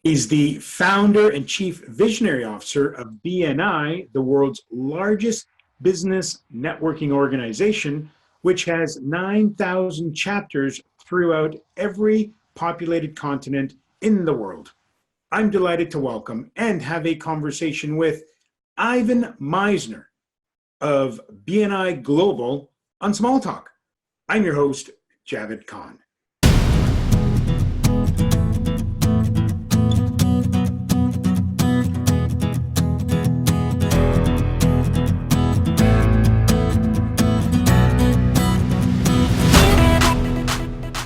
He's the founder and chief visionary officer of BNI, the world's largest business networking organization, which has 9,000 chapters throughout every populated continent in the world. I'm delighted to welcome and have a conversation with Ivan Misner of BNI Global on Small Talk. I'm your host, Javed Khan.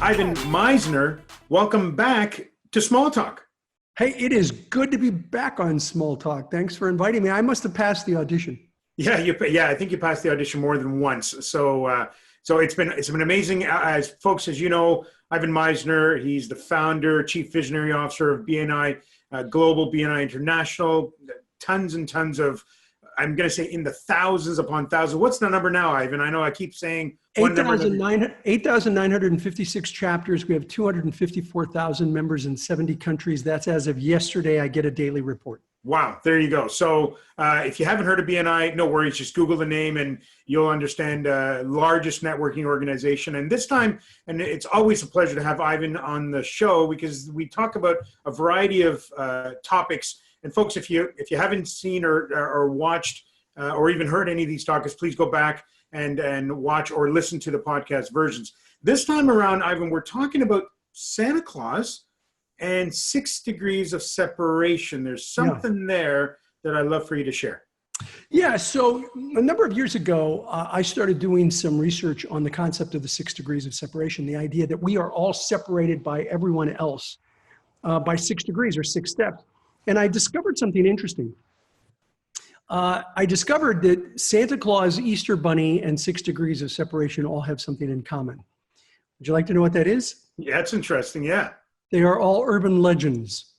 Ivan Misner, welcome back to Small Talk. Hey, it is good to be back on Small Talk. Thanks for inviting me. I must have passed the audition. Yeah, I think you passed the audition more than once. So it's been amazing. As folks, as you know, Ivan Misner, he's the founder, chief visionary officer of BNI Global, BNI International. Tons and tons of, I'm going to say in the thousands upon thousands. What's the number now, Ivan? I know I keep saying 8,956 chapters. We have 254,000 members in 70 countries. That's as of yesterday. I get a daily report. Wow, there you go. So if you haven't heard of BNI, no worries. Just Google the name and you'll understand largest networking organization. And this time, and it's always a pleasure to have Ivan on the show because we talk about a variety of topics. And folks, if you haven't seen or watched or even heard any of these talks, please go back and watch or listen to the podcast versions. This time around, Ivan, we're talking about Santa Claus and 6 degrees of separation. There's something there that I'd love for you to share. Yeah, so a number of years ago, I started doing some research on the concept of the 6 degrees of separation, the idea that we are all separated by everyone else by 6 degrees or 6 steps. And I discovered something interesting. I discovered that Santa Claus, Easter Bunny, and 6 degrees of separation all have something in common. Would you like to know what that is? Yeah, that's interesting, yeah. They are all urban legends.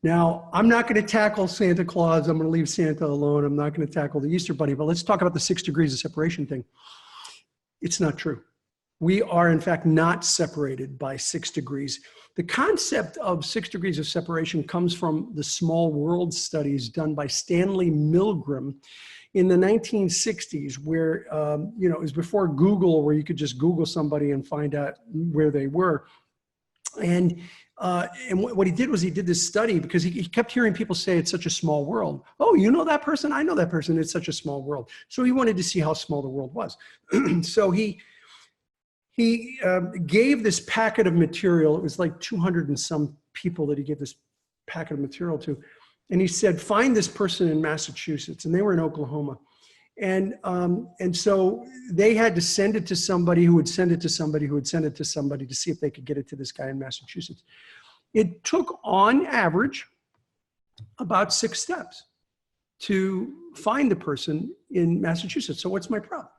Now, I'm not going to tackle Santa Claus. I'm going to leave Santa alone. I'm not going to tackle the Easter Bunny, but let's talk about the 6 degrees of separation thing. It's not true. We are, in fact, not separated by 6 degrees. The concept of 6 degrees of separation comes from the small world studies done by Stanley Milgram in the 1960s, where, it was before Google, where you could just Google somebody and find out where they were. And what he did was he did this study because he kept hearing people say it's such a small world. Oh, you know that person? I know that person. It's such a small world. So he wanted to see how small the world was. So he gave this packet of material. It was like 200 and some people that he gave this packet of material to. And he said, find this person in Massachusetts. And they were in Oklahoma. And so they had to send it to somebody who would send it to somebody who would send it to somebody to see if they could get it to this guy in Massachusetts. It took, on average, about 6 steps to find the person in Massachusetts. So what's my problem?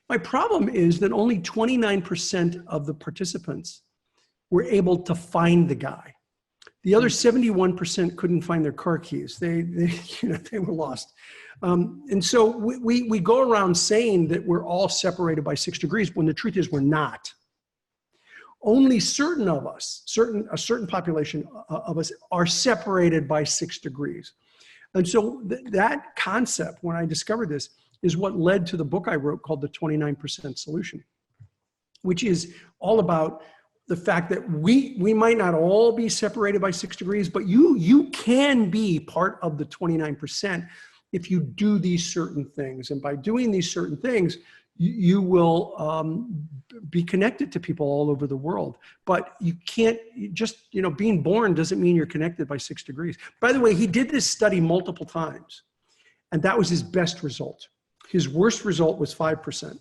My problem is that only 29% of the participants were able to find the guy. The other 71% couldn't find their car keys. They were lost. And so we go around saying that we're all separated by 6 degrees when the truth is we're not. Only certain of us, a certain population of us are separated by 6 degrees. And so that concept, when I discovered this, is what led to the book I wrote called The 29% Solution, which is all about the fact that we might not all be separated by 6 degrees, but you can be part of the 29% if you do these certain things. And by doing these certain things, you will be connected to people all over the world. But you can't being born doesn't mean you're connected by 6 degrees. By the way, he did this study multiple times, and that was his best result. His worst result was 5%.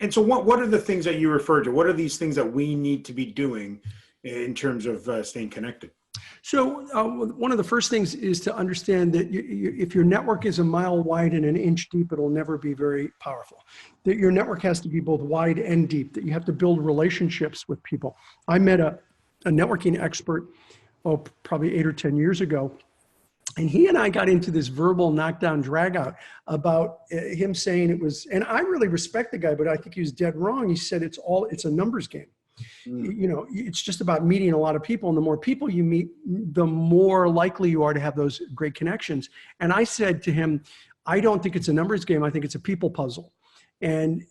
And so what are the things that you referred to? What are these things that we need to be doing in terms of staying connected? So one of the first things is to understand that if your network is a mile wide and an inch deep, it'll never be very powerful. That your network has to be both wide and deep, that you have to build relationships with people. I met a networking expert, probably 8 or 10 years ago. And he and I got into this verbal knockdown drag out about him saying it was, and I really respect the guy, but I think he was dead wrong. He said it's a numbers game. Mm. You know, it's just about meeting a lot of people. And the more people you meet, the more likely you are to have those great connections. And I said to him, I don't think it's a numbers game. I think it's a people puzzle. And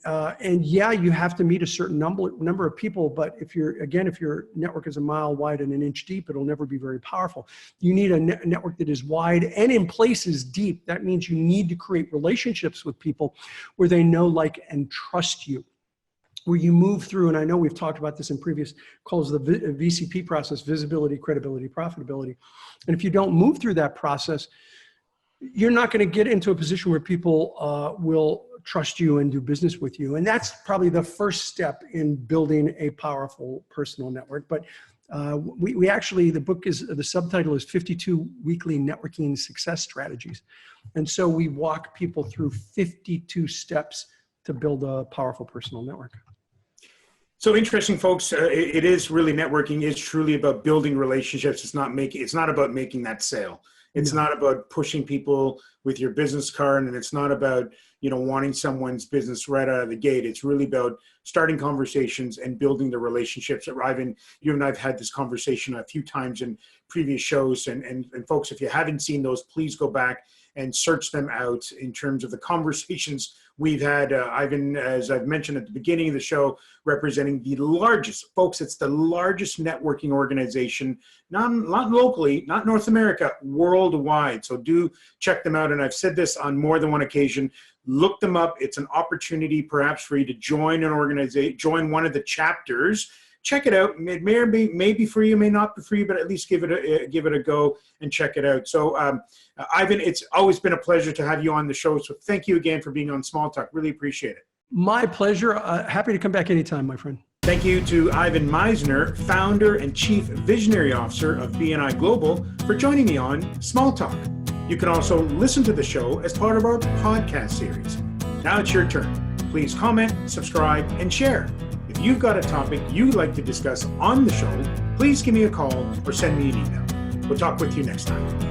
yeah, you have to meet a certain number of people, but if your network is a mile wide and an inch deep, it'll never be very powerful. You need a network that is wide and in places deep. That means you need to create relationships with people where they know, like, and trust you. Where you move through, and I know we've talked about this in previous calls, the VCP process: visibility, credibility, profitability. And if you don't move through that process, you're not going to get into a position where people will trust you and do business with you. And that's probably the first step in building a powerful personal network. But we actually, the subtitle is 52 Weekly Networking Success Strategies. And so we walk people through 52 steps to build a powerful personal network. So interesting, folks. It is really, networking is truly about building relationships. It's not about making that sale. It's not about pushing people with your business card, and it's not about, wanting someone's business right out of the gate. It's really about starting conversations and building the relationships. Ivan, you and I have had this conversation a few times in previous shows, and folks, if you haven't seen those, please go back and search them out in terms of the conversations we've had. Ivan, as I've mentioned at the beginning of the show, representing the largest, folks, it's the largest networking organization, not locally, not North America, worldwide. So do check them out. And I've said this on more than one occasion. Look them up. It's an opportunity perhaps for you to join an organization, join one of the chapters. Check it out. It may be for you, may not be for you, but at least give it a go and check it out. So, Ivan, it's always been a pleasure to have you on the show. So thank you again for being on Small Talk. Really appreciate it. My pleasure. Happy to come back anytime, my friend. Thank you to Ivan Misner, founder and chief visionary officer of BNI Global, for joining me on Small Talk. You can also listen to the show as part of our podcast series. Now it's your turn. Please comment, subscribe, and share. If you've got a topic you'd like to discuss on the show, please give me a call or send me an email. We'll talk with you next time.